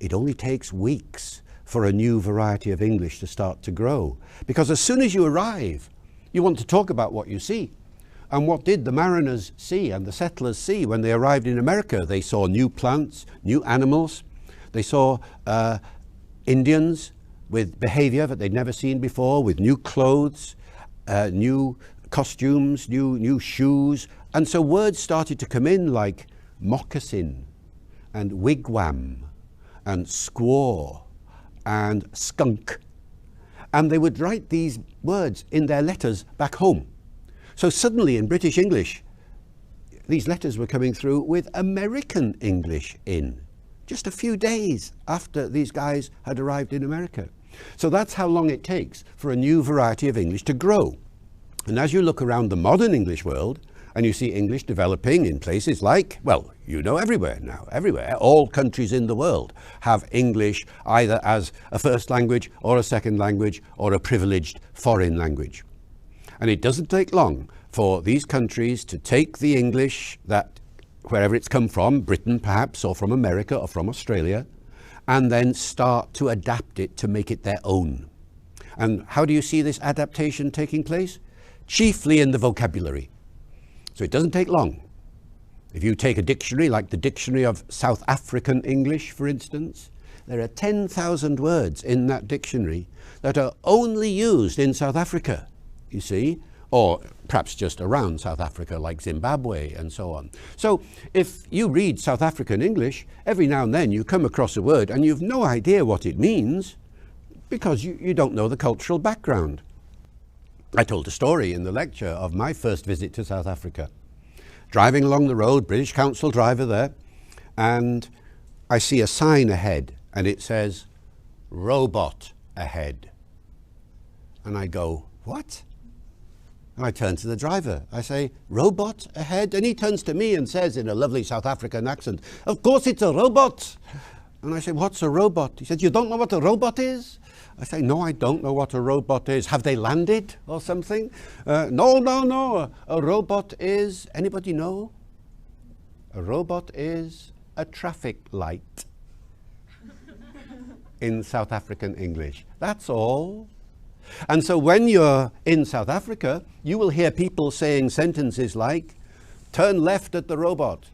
it only takes weeks for a new variety of English to start to grow. Because as soon as you arrive, you want to talk about what you see. And what did the mariners see and the settlers see when they arrived in America? They saw new plants, new animals. They saw Indians with behavior that they'd never seen before, with new clothes, new costumes, new shoes. And so words started to come in like moccasin and wigwam and squaw and skunk. And they would write these words in their letters back home. So suddenly in British English, these letters were coming through with American English in, just a few days after these guys had arrived in America. So that's how long it takes for a new variety of English to grow. And as you look around the modern English world, and you see English developing in places like, well, you know, everywhere now, everywhere. All countries in the world have English either as a first language or a second language or a privileged foreign language. And it doesn't take long for these countries to take the English that, wherever it's come from, Britain perhaps, or from America or from Australia, and then start to adapt it to make it their own. And how do you see this adaptation taking place? Chiefly in the vocabulary. So it doesn't take long. If you take a dictionary like the Dictionary of South African English, for instance, there are 10,000 words in that dictionary that are only used in South Africa, you see, or perhaps just around South Africa, like Zimbabwe and so on. So if you read South African English, every now and then you come across a word and you've no idea what it means because you don't know the cultural background. I told a story in the lecture of my first visit to South Africa. Driving along the road, British Council driver there, and I see a sign ahead and it says, robot ahead. And I go, what? And I turn to the driver. I say, robot ahead? And he turns to me and says in a lovely South African accent, of course it's a robot. And I say, what's a robot? He said, you don't know what a robot is? I say, no, I don't know what a robot is. Have they landed or something? No. A robot is, anybody know? A robot is a traffic light in South African English. That's all. And so when you're in South Africa, you will hear people saying sentences like, turn left at the robot,